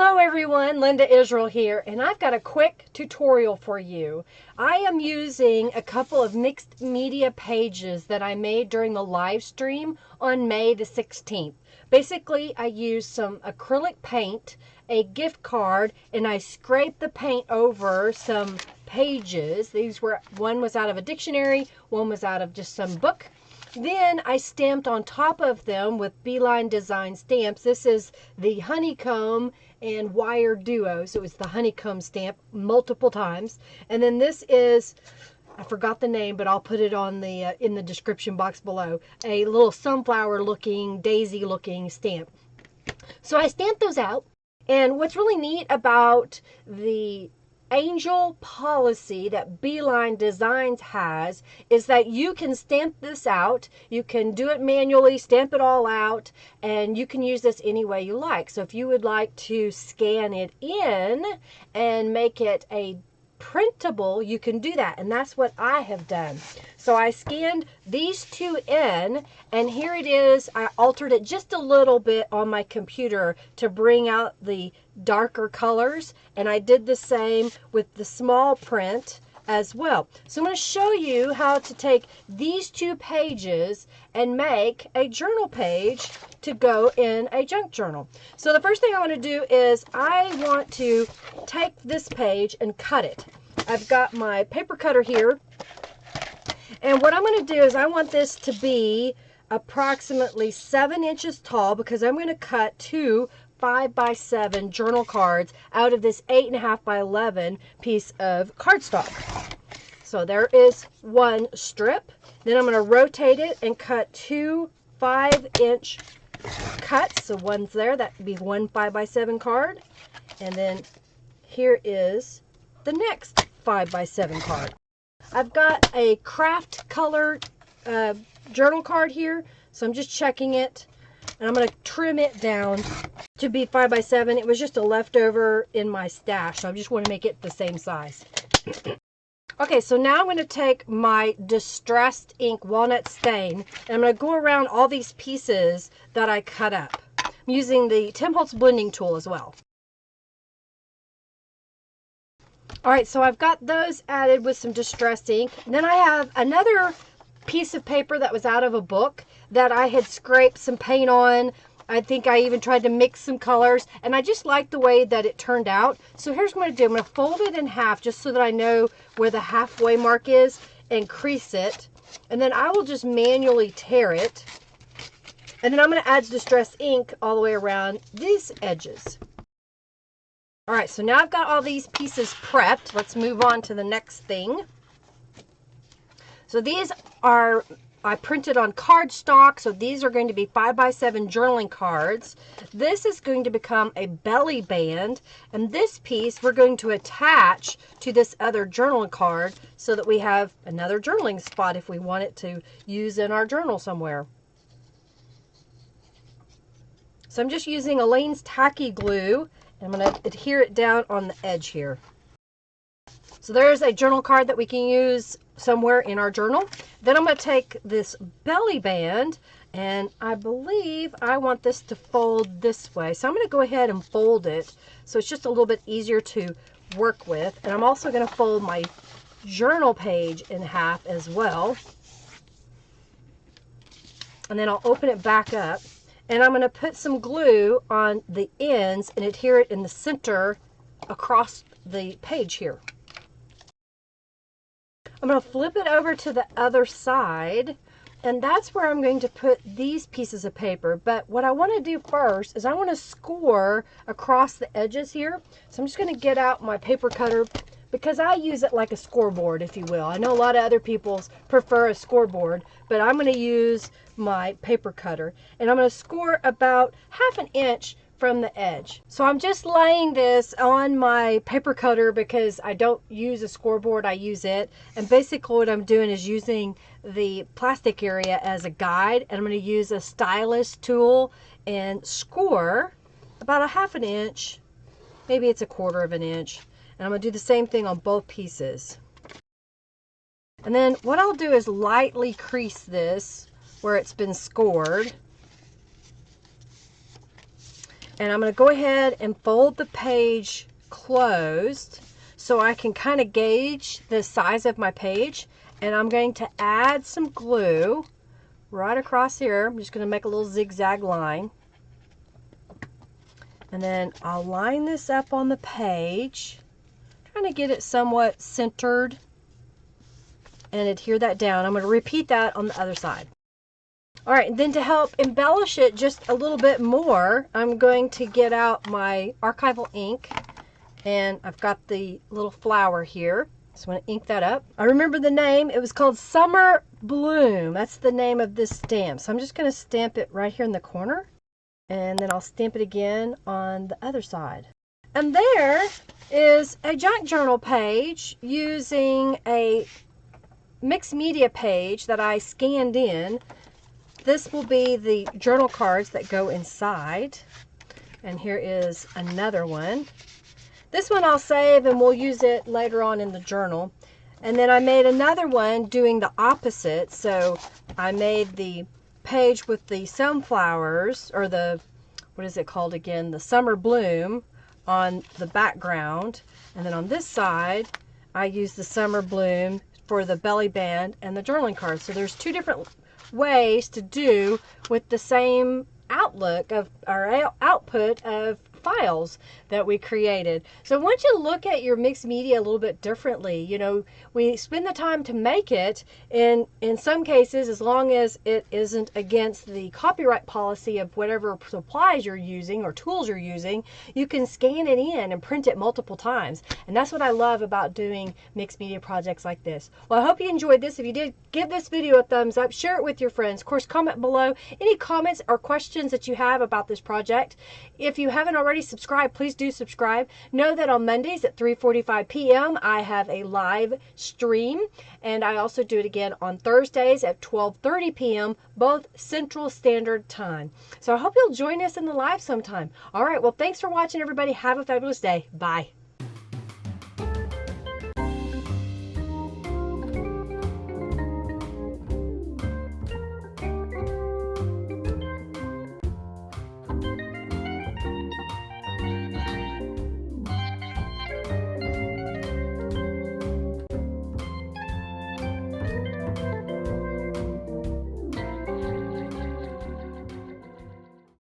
Hello everyone, Linda Israel here, and I've got a quick tutorial for you. I am using a couple of mixed media pages that I made during the live stream on May the 16th. Basically, I used some acrylic paint, a gift card, and I scraped the paint over some pages. One was out of a dictionary, one was out of just some book. Then I stamped on top of them with Beeline Design stamps. This is the HoneyComb and Wire Duo. So it's the HoneyComb stamp multiple times. And then this is, I forgot the name, but I'll put it on the in the description box below. A little sunflower looking, daisy looking stamp. So I stamped those out. And what's really neat about the angel policy that Beeline Designs has is that you can stamp this out, you can do it manually, stamp it all out, and you can use this any way you like. So if you would like to scan it in and make it a printable, you can do that, and that's what I have done. So I scanned these two in, and here it is. I altered it just a little bit on my computer to bring out the darker colors, and I did the same with the small print as well. So I'm going to show you how to take these two pages and make a journal page to go in a junk journal. So the first thing I want to do is I want to take this page and cut it. I've got my paper cutter here, and what I'm going to do is I want this to be approximately 7 inches tall because I'm going to cut two 5x7 journal cards out of this 8.5 by 11 piece of cardstock. So there is one strip. Then I'm going to rotate it and cut two 5-inch cuts. So one's there, that would be one 5x7 card. And then here is the next 5x7 card. I've got a Kraft color journal card here. So I'm just checking it. And I'm going to trim it down to be 5x7. It was just a leftover in my stash, so I just want to make it the same size. Okay, so now I'm going to take my distressed ink walnut stain, and I'm going to go around all these pieces that I cut up. I'm using the Tim Holtz blending tool as well. All right, so I've got those added with some distressed ink. Then I have another piece of paper that was out of a book that I had scraped some paint on. I think I even tried to mix some colors, and I just liked the way that it turned out. So here's what I'm going to do. I'm going to fold it in half just so that I know where the halfway mark is and crease it. And then I will just manually tear it. And then I'm going to add distressed ink all the way around these edges. All right, so now I've got all these pieces prepped. Let's move on to the next thing. So these are, I printed on cardstock, so these are going to be 5x7 journaling cards. This is going to become a belly band, and this piece we're going to attach to this other journaling card so that we have another journaling spot if we want it to use in our journal somewhere. So I'm just using Aleene's Tacky glue, and I'm going to adhere it down on the edge here. So there's a journal card that we can use somewhere in our journal. Then I'm going to take this belly band, and I believe I want this to fold this way. So I'm going to go ahead and fold it so it's just a little bit easier to work with. And I'm also going to fold my journal page in half as well. And then I'll open it back up. And I'm going to put some glue on the ends and adhere it in the center across the page here. I'm going to flip it over to the other side, and that's where I'm going to put these pieces of paper. But what I want to do first is I want to score across the edges here. So I'm just going to get out my paper cutter because I use it like a scoreboard, if you will. I know a lot of other people prefer a scoreboard, but I'm going to use my paper cutter, and I'm going to score about 1/2 inch from the edge. So I'm just laying this on my paper cutter because I don't use a scoreboard, I use it. And basically what I'm doing is using the plastic area as a guide, and I'm going to use a stylus tool and score about 1/2 inch, maybe it's 1/4 inch. And I'm going to do the same thing on both pieces. And then what I'll do is lightly crease this where it's been scored. And I'm going to go ahead and fold the page closed so I can kind of gauge the size of my page. And I'm going to add some glue right across here. I'm just going to make a little zigzag line. And then I'll line this up on the page, trying to get it somewhat centered and adhere that down. I'm going to repeat that on the other side. All right, and then to help embellish it just a little bit more, I'm going to get out my archival ink, and I've got the little flower here. So I'm going to ink that up. I remember the name. It was called Summer Bloom. That's the name of this stamp. So I'm just going to stamp it right here in the corner, and then I'll stamp it again on the other side. And there is a junk journal page using a mixed media page that I scanned in. This will be the journal cards that go inside. And here is another one. This one I'll save and we'll use it later on in the journal. And then I made another one doing the opposite. So I made the page with the sunflowers, or the, what is it called again? The Summer Bloom on the background. And then on this side, I used the Summer Bloom for the belly band and the journaling card. So there's two different ways to do with the same outlook of our output of files that we created. So I want you to look at your mixed media a little bit differently. You know, we spend the time to make it, and in some cases, as long as it isn't against the copyright policy of whatever supplies you're using or tools you're using, you can scan it in and print it multiple times. And that's what I love about doing mixed media projects like this. Well, I hope you enjoyed this. If you did, give this video a thumbs up, share it with your friends. Of course, comment below any comments or questions that you have about this project. If you haven't already subscribed, please do subscribe. Know that on Mondays at 3:45 p.m. I have a live stream, and I also do it again on Thursdays at 12:30 p.m. both Central Standard Time. So I hope you'll join us in the live sometime. All right, well, thanks for watching, everybody. Have a fabulous day. Bye.